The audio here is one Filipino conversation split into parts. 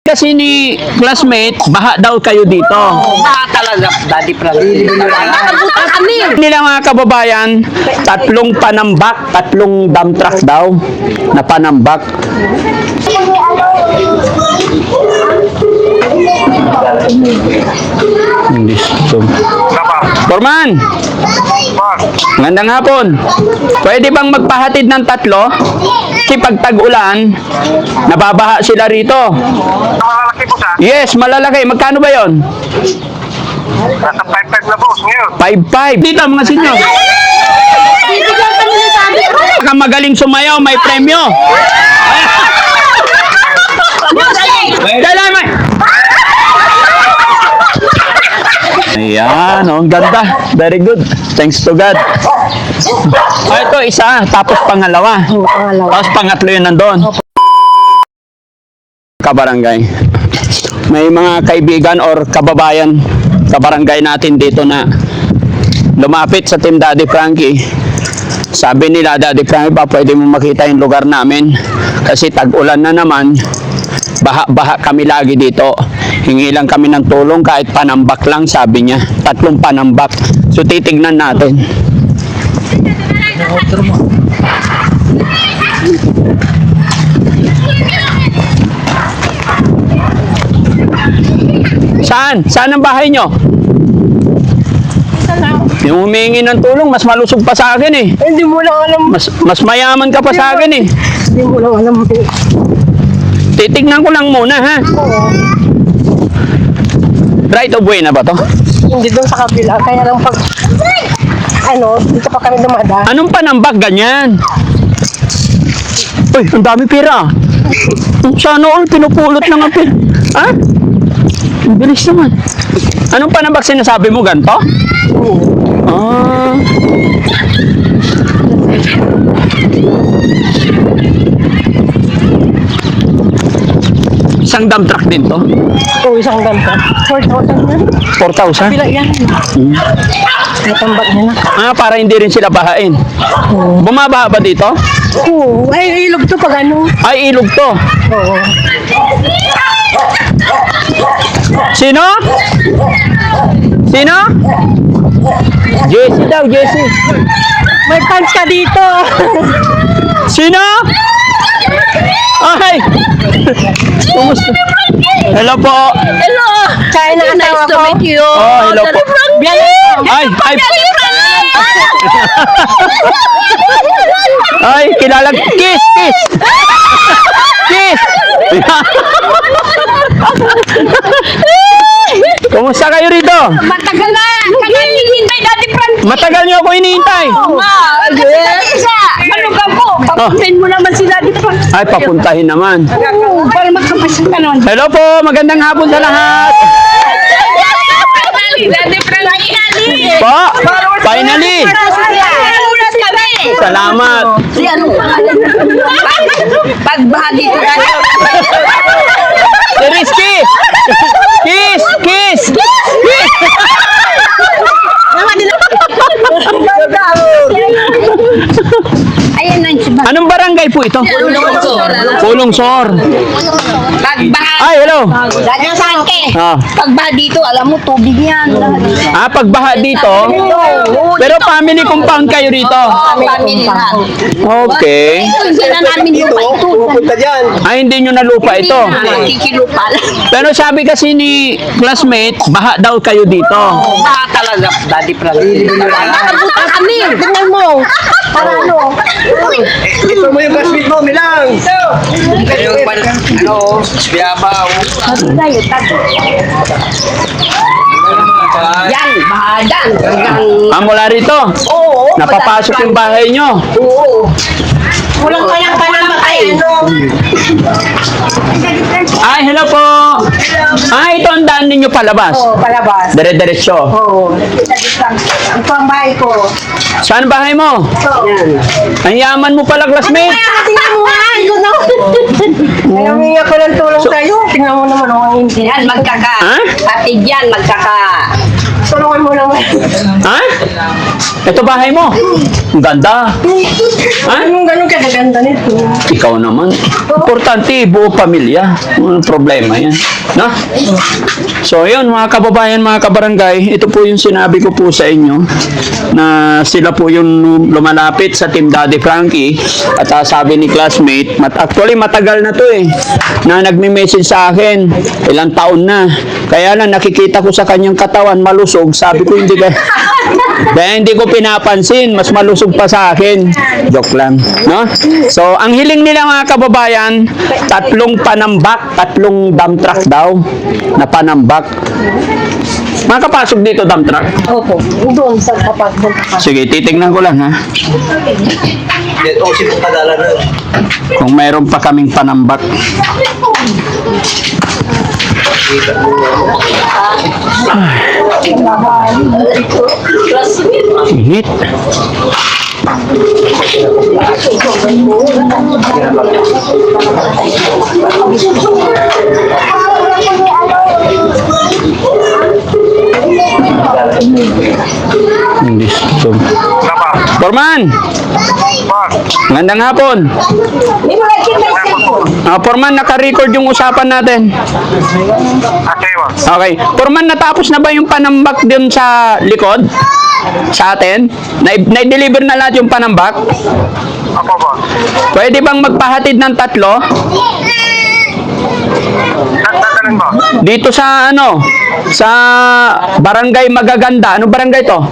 Kasi ni classmate, baha daw kayo dito. Baha talaga, Daddy Frankie. Nakabutan kami. Nila mga kababayan, 3 panambak, 3 dump truck daw na panambak. Forman, ngandang hapon. Pwede bang magpahatid ng 3? Kasi pag tag-ulan, nababaha sila rito. Malalaki po sa Yes, malalaki. Magkano ba yon? nasa 5-5 na boss ngayon. 5-5. Dito mga sinyo. Baka magaling sumayaw, may premyo. Kailan may... Ayan, oh, ang ganda. Very good. Thanks to God. Oh, ito isa, tapos pangalawa. Tapos pangatlo yun nandun. Kabarangay. May mga kaibigan or kababayan, kabarangay natin dito na lumapit sa Team Daddy Frankie. Sabi nila, Daddy Frankie, ba pwede mo makita yung lugar namin? Kasi tag-ulan na naman, baha-baha kami lagi dito. Hingi lang kami ng tulong kahit panambak lang, sabi niya. 3 panambak. So titignan natin. Saan? Saan ang bahay nyo? Yung humingi ng tulong, mas malusog pa sa akin eh. Hindi mo lang alam. Mas mayaman ka pa sa akin eh. Hindi mo lang alam. Titignan ko lang muna ha. Right of way na ba to? Hindi doon sa kabila. Kaya lang pag... dito pa kami dumadaan. Anong panambak ganyan? Uy, ang dami pera. Sana all, pinupulot lang ang pera. Ha? Ang bilis naman. Anong panambak sinasabi mo, ganito? Ah. Isang dump truck din to? Oo, isang ganda. 4,000 na. 4,000? Pila yan. Natambak niya na. Ah, para hindi rin sila bahain. Bumabaha ba dito? Oo. Ay, ilog to pag ano. Ay, ilog to. Oo. Sino? Sino? Jessie daw, Jessie. May pants ka dito. Sino? Ay! Kumusta? Hello po. Hello. China, nice to meet you. Oh, hello po. Ay, ay. Ay, kilala. Kiss, kiss. Kiss. Kumusta kayo rito? Matagal na! Kaya hinihintay Daddy Frankie! Matagal niyo ako hinihintay. Isa! Malugaw po! Papuntahin mo naman si Daddy Frankie! Ay, papuntahin naman. Para magkapasya ka naman. Hello po, magandang hapon sa lahat. Daddy Frankie! Po, finally. Uras kami! Salamat. Si ano? Pagbaha dito tayo. Si Rizky. Kiss, kiss. Kiss. Ayan na yung siba. Anong barangay po ito? Pulong Sor. Pagbaha. Ay, hello. Daddy Frankie! Ah. Pagbaha dito, alam mo, tubig yan. Ah, pagbaha dito. Pero family compound kayo rito. Family na. Okay. Hindi na namin lupa ito. Ay, hindi nyo na lupa ito. Kikilupa lang. Pero sabi kasi ni classmate, baha daw kayo dito. Baha talaga, Daddy Frankie. Nakabutan kami. Tingnan mo. Para ano? Ito mo yung classmate mo, Milang. Yung biyabaw. Tayo, tayo. Yan, bahadan. Ah, mula rito. Oo. Napapasok yung bahay nyo. Oo. Walang kayang panamatay. Ay, hello po. Ay, ito ang daan ninyo palabas. Oo, palabas. Dire-diretso. Oo. Ito ang bahay ko. Saan bahay mo? Ang yaman mo pala, classmate. Tingnan mo nga. Kaya huminga ko ng tulong sa'yo. Tingnan mo naman ang hindi. Yan, magkaka. Ha? Patid yan, magkaka. Tulungan mo naman Ha? Ito bahay mo? Ang ganda. Ha? Anong ganun kaya maganda nito? Ikaw naman. Importante, buo pamilya. Walang problema yan. No? So, yun, mga kababayan, mga kabarangay, ito po yung sinabi ko po sa inyo na sila po yung lumalapit sa Team Daddy Frankie at sabi ni classmate, actually matagal na to na nagme-message sa akin, ilang taon na. Kaya lang nakikita ko sa kanyang katawan malusog, sabi ko hindi ka kaya hindi ko pinapansin, mas malusog pa sa akin. Joke lang, no? So, ang hiling nila mga kababayan, 3 panambak, 3 dump truck daw na panambak. Makapasok dito dump truck? Opo, doon sa kapag. Sige, titignan ko lang ha. Ito si Kadala na. Kung mayroon pa kaming panambak. Init. Hindi ito. Tama. Forman! Boss. Magandang hapon. Forman, naka-record yung usapan natin. Okay, boss. Okay. Forman, natapos na ba yung panambak dun sa likod? Sa atin? Na-deliver na lahat yung panambak? Opo, boss. Pwede bang magpahatid ng 3? Dadalhin mo. Dito sa sa Barangay Magaganda. Ano barangay to?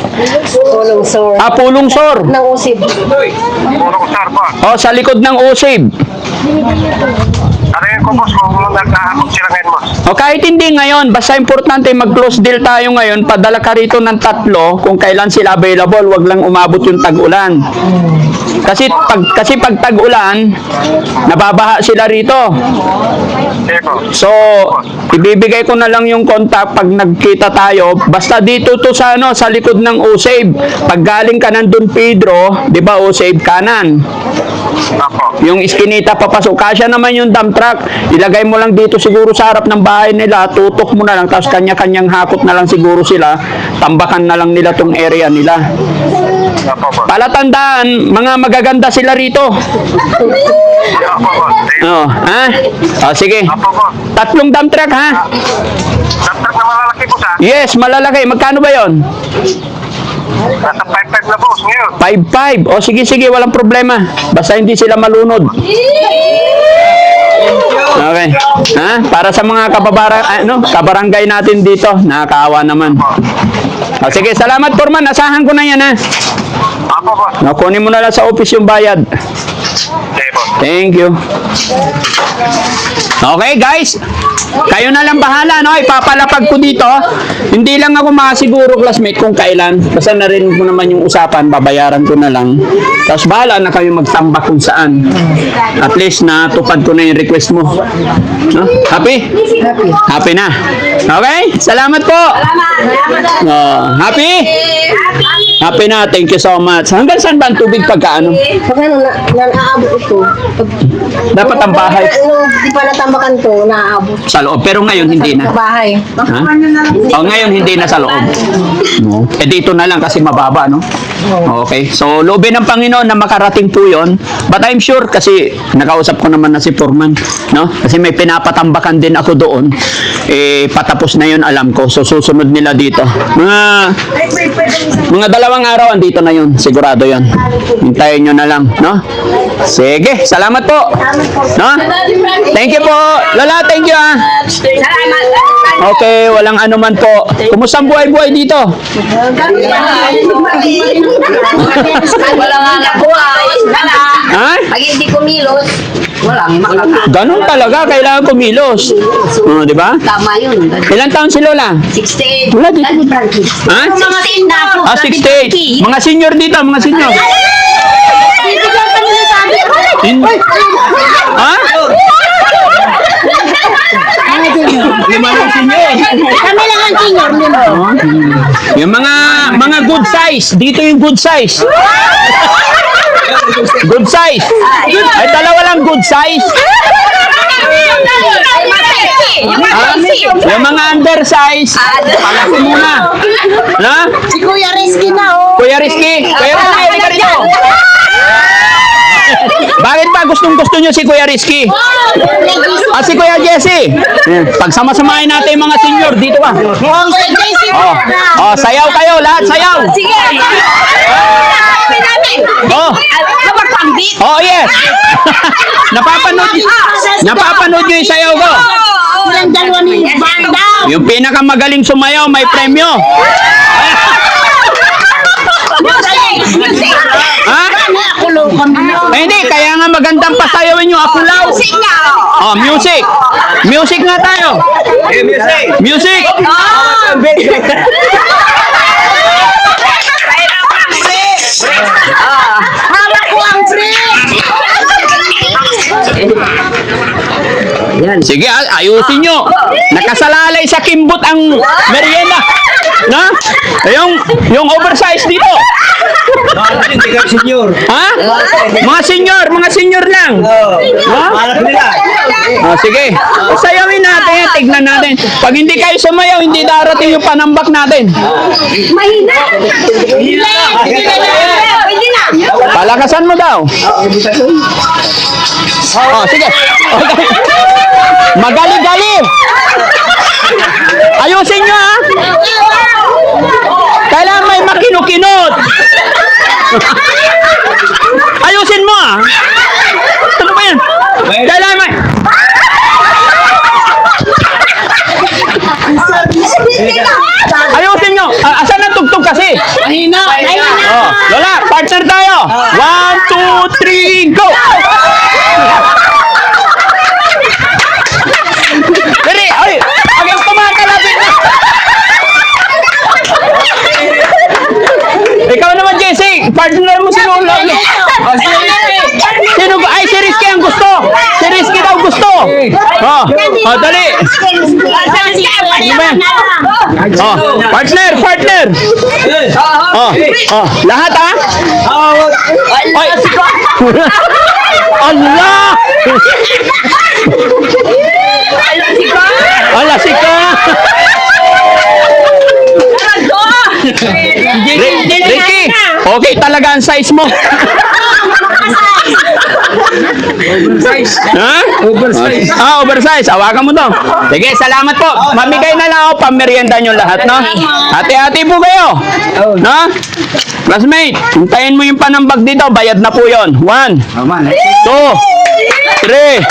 Tulong sir. Pulong Sor. Nang usib. Puro ko, sir, boss. Sa likod ng Usib. Ano yun ko, boss, kung nagkahamog sila ngayon, boss. Kahit hindi ngayon, basta importante mag-close deal tayo ngayon, padala ka rito ng 3 kung kailan sila available, wag lang umabot yung tag-ulan. Kasi pag tag-ulan, nababaha sila rito. Sige po. So, ibibigay ko na lang yung contact pag nagkita tayo. Basta dito to sa sa likod ng Usave. Pag galing ka ng Don Pedro, 'di ba, Usave kanan. Opo. Yung iskinita papasok. Kasya naman yung dump truck. Ilagay mo lang dito siguro sa harap ng bahay nila, tutok mo na lang, tapos kanya-kanyang hakot na lang siguro sila. Tambakan na lang nila tong area nila. Opo, boss. Palatandaan, mga magaganda sila rito. Opo, boss. Ha? Sige. Opo, boss. 3 dump truck, ha? Daftar na malalaki, boss, ha? Yes, malalaki. Magkano ba yon? Nasa 5-5 na, boss, ngayon. 5-5. Sige, walang problema. Basta hindi sila malunod. Okay. Ha? Para sa mga kabarangay natin dito, nakakaawa naman. Sige, salamat, Forman. Asahan ko na yan, ha? Opo, boss. Kunin mo na lang sa office yung bayad. Sige, boss. Thank you. Okay, guys. Kayo na lang bahala, no? Ipapalapag ko dito. Hindi lang ako makasiguro, classmate, kung kailan. Basta narinig mo naman yung usapan, babayaran ko na lang. Tapos bahala na kayo magtambak kung saan. At least natupad ko na yung request mo. No? Happy? Happy. Happy na. Okay? Salamat po. Happy? Happy na. Thank you so much. Hanggang saan ba ang tubig pagkaano? Pag naaabot ito. Dapat ang bahay Di pa natambakan to, naaabot. sa loob. Pero ngayon hindi na. Sa bahay. Ha? Ngayon hindi na sa loob. No. Dito na lang kasi mababa, no? Okay. So, loobin ng Panginoon na makarating po yun. But I'm sure kasi nakausap ko naman na si Foreman, no? Kasi may pinapatambakan din ako doon. Patapos na yun, alam ko. So, susunod nila dito. Mga 2 araw andito na yun. Sigurado yun. Hintayin nyo na lang, no? Sige. Salamat po. No? Thank you po. Lola, thank you, ha. Salamat. Okay, walang anuman po. Kumusta ang buhay-buhay dito? Wala nga na buhay. Wala. Ha? Pag hindi kumilos, walang makaka. Ganun talaga, kailangan kumilos. Di ba? Tama yun. Ilang taon si Lola? 68. Wala dito. Ha? Mga tinda po. 68. Mga senior dito, mga senior. Ha? Lima lang senior. Kami lang ang senior nila. Yung mga good size. Dito yung good size. Good size. Ay, 2 lang good size. Yung mga undersize, palaki muna. Na? Si Kuya Rizky na, oh. Kuya Rizky, halika rito. Bakit ba gustong-gusto nyo si Kuya Rizky? Si Kuya Jesse. Pagsama-samahin natin yung mga senior, dito ka. Sayaw kayo, lahat sayaw. Sige! namin! Napagpanggit! Oh, yes. Napapanood nyo yung sayaw ko. Silang dalawa ni Banda. Yung pinakamagaling sumayaw, may premyo. Ha? Hindi, kaya nga magandang pasayawin yung akulaw. Oh, music. Music nga tayo. Music. Hawak ko ang free. Sige, ayusin nyo. Nakasalalay sa kimbot ang merienda. Na? Yung oversize dito. Hindi ka senior. Ha? Mga senior lang. Ha? Malak nila. Sige. Sayawin natin, tignan natin. Pag hindi kayo sumayaw, hindi darating yung panambak natin. Mahina! Pwede na! Palakasan mo daw. Sige. Okay. Magali-gali. Ayusin nyo, ha? Kailangan may makinukinot. Ayusin mo, ha? Ano ba yan? Kailangan may... Ayusin nyo. Asan ang tugtog kasi? Mahina. Lola, partner tayo. 1, 2, 3, go! Dali, ay! Hanggang kumakalapit na! Ikaw naman, Jesse. Partner mo si Lola. Sino ba? Ay, si Rizky ang gusto. Si Rizky daw gusto. Dali. Partner. Lahat, ha? Ay. Allah! Allah, sika! Ricky, okay talaga ang size mo. Ha? Oversize. Oversize. Hawakan mo to. Sige, salamat po. Mamigay na lang ako, pamerienda nyo lahat, no? Hati-hati po kayo. No? Classmate, hintayin mo yung panambag dito. Bayad na po yun. 1, 2, 3,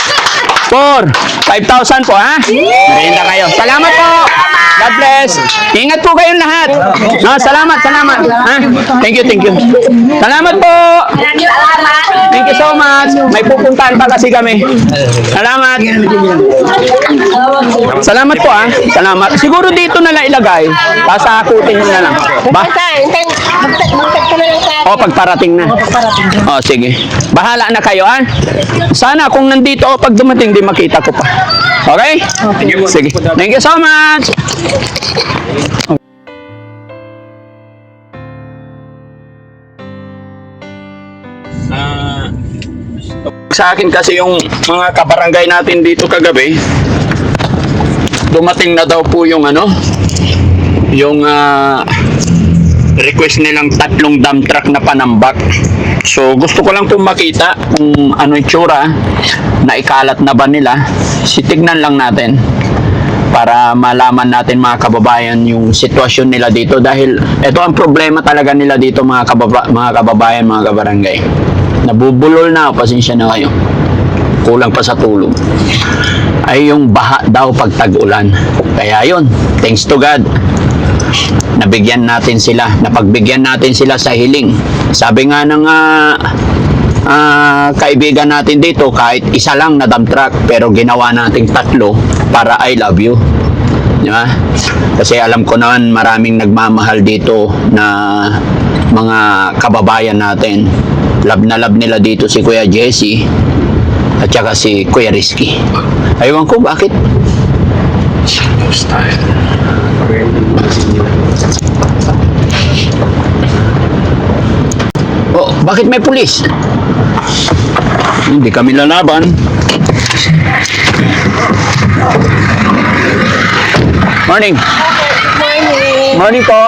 4, 5,000 po, ha? Merienda kayo. Salamat po. God bless. Ingat po kayong lahat. No, salamat. Ha? Thank you. Salamat po. Thank you so much. May pupuntahan pa kasi kami. Salamat. Salamat po, ha. Salamat. Siguro dito na lang ilagay. Pasakutin nyo na lang. Magtag ko na lang tayo. Pagparating na. Sige. Bahala na kayo, ha. Sana kung nandito o pag dumating, di makita ko pa. Okay? Sige. Thank you so much. Sa akin kasi yung mga kabarangay natin dito kagabi, dumating na daw po yung yung request nilang 3 dump truck na panambak. So gusto ko lang po makita kung ano yung tsura, naikalat na ba nila. Tignan lang natin para malaman natin mga kababayan yung sitwasyon nila dito, dahil ito ang problema talaga nila dito mga kababayan, mga kabarangay. Nabubulol na, pasensya na kayo, kulang pa sa tulog, ay yung baha daw pag tag-ulan. Kaya yun, thanks to God, napagbigyan natin sila sa hiling. Sabi nga ng kaibigan natin dito, kahit isa lang na dump truck, pero ginawa nating 3 para I love you. Di ba? Kasi alam ko naman maraming nagmamahal dito na mga kababayan natin. Love na love nila dito si Kuya Jesse at saka si Kuya Rizky. Aywan ko bakit. Bakit may pulis? Hindi kami lalaban. Morning. Morning. Morning po.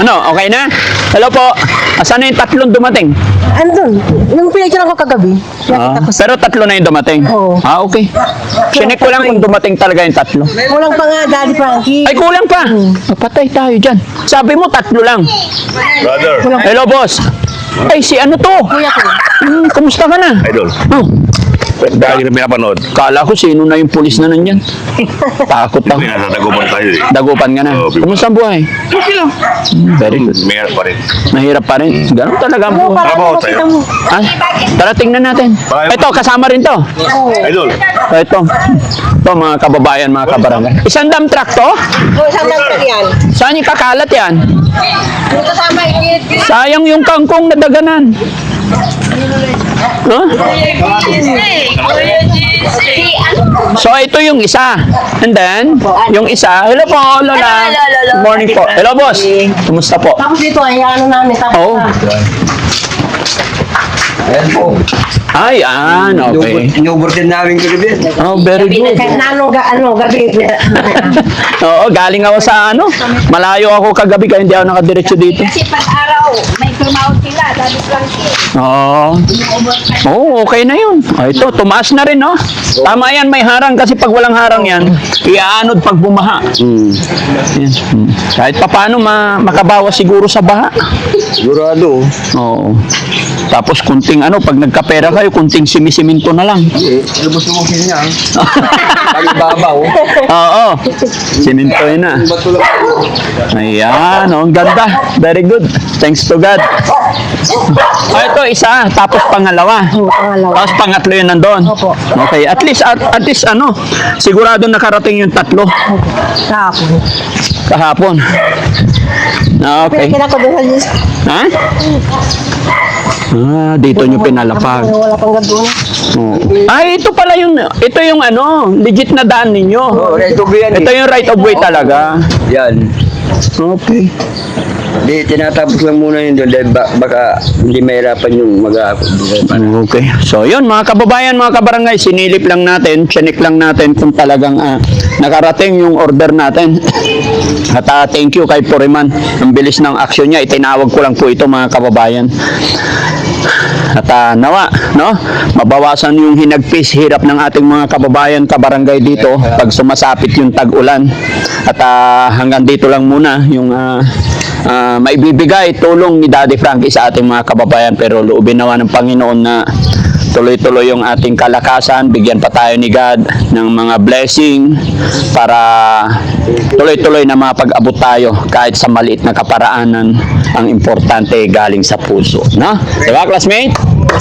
Ano, okay na? Hello po. Asan na yung tatlong dumating? Andun. Yung pinagkilan ko kagabi. Nakita ko sa... Pero tatlo na yung dumating? Oo. Okay. Sinek ko lang kung dumating talaga yung tatlo. Kulang pa nga, Daddy Frankie. Ay, kulang pa. Patay tayo dyan. Sabi mo, tatlo lang. Brother. Hello, boss. Ay, si ano to? Kuya ko. Kumusta ka na? Idol. Oh, Dahil na pinapanood. kala ko sino na yung pulis na nandyan. Takot ako. Nasa dagupan tayo eh. Dagupan ka na. Kumusta ang buhay? Okay lang. Very good. Mayroon pa rin. Mahirap pa rin. Ganun talaga ang buhay. Trabaho Para tayo. makita mo. Ah, tara, tingnan natin. Ito, kasama rin to. Idol. Ito. Ito, mga kababayan, mga kabarangay. Isang dump truck to? O, isang lang yan. Saan yung kakalat yan? Yung kasama, Sayang yung kangkong na daganan. Huh? So, ito yung isa. And then, yung isa. Hello po, Lola. Good morning po. Hello, boss. Kumusta po? Tapos dito, ay ano namin. Tapos Oh. Ayan po. Ay, okay. Inubor din namin kagabi. Oh, very good. kahit na gabi. Oo, galing ako sa malayo ako kagabi kaya hindi ako nakadiretso dito. Kasi pag araw, may tumawag sila, Daddy Frankie. Oo. Oo, okay na yun. Ito, tumaas na rin, no? Tama yan, may harang kasi pag walang harang yan, iaanod pag bumaha. Yes. Kahit paano makabawas siguro sa baha. Sigurado. Oo. Tapos kunting pag nagkapera kayo, kunting simisiminto na lang. Lubos-lubosin niya. Pag-ibabaw. Oo. Siminto yun na. Bato lang. Ayan, ang ganda. Very good. Thanks to God. Ito isa, tapos pangalawa. Pangalawa. Tapos pangatlo yun nandun. Opo. Okay, at least sigurado nakarating yung tatlo Kahapon. kahapon. Okay. Pinagkilan ko doon sa list. Ha? Dito nyo pinalapag. Wala pang gagawin. Oo. Ito pala ito yung legit na daan ninyo. Oh, right of way yan Ito yung right of way talaga. Yan. Okay. Di, tinatapos lang muna yun doon dahil baka hindi mahirapan yung Okay. So, yun, mga kababayan, mga kabarangay, sinilip lang natin, chinik lang natin kung talagang nakarating yung order natin. At thank you kay Puriman. Ang bilis ng aksyon niya. Itinawag ko lang po ito, mga kababayan. At nawa, mabawasan yung hinagpis, hirap ng ating mga kababayan, kabarangay dito pag sumasapit yung tag-ulan. At hanggang dito lang muna yung maibibigay tulong ni Daddy Frankie sa ating mga kababayan, pero loobin nawa ng Panginoon na tuloy-tuloy yung ating kalakasan, bigyan pa tayo ni God ng mga blessing para tuloy-tuloy na mapag-abot tayo kahit sa maliit na kaparaanan. Ang importante galing sa puso, no? Diba, classmate?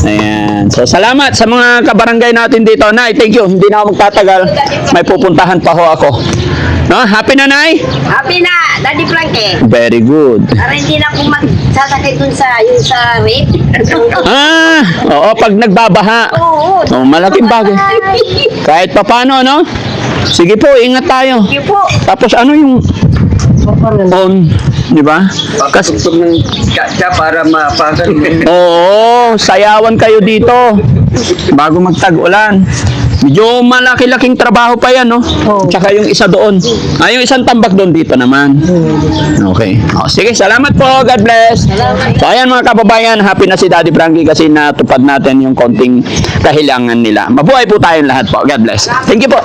Ayan. So, salamat sa mga kabarangay natin dito. Nay, thank you. Hindi na ako magtatagal. May pupuntahan pa ho ako. No? Happy na, Nay? Happy na, Daddy Frankie. Very good. Para hindi na ako magsasakay dun sa rape. Oo, pag nagbabaha. Oo. Oh, malaking bagay. Kahit papano, no? Sige po, ingat tayo. Sige po. Tapos yung on, di ba? Kasi, Pagtugtog ng tsa para mapasan. oo, sayawan kayo dito bago magtag-ulan. Medyo malaki-laking trabaho pa yan, no? Tsaka yung isa doon. Yung isang tambak doon dito naman. Okay. Sige, salamat po. God bless. So, ayan mga kababayan, happy na si Daddy Frankie kasi natupad natin yung konting kahilangan nila. Mabuhay po tayong lahat po. God bless. Thank you po.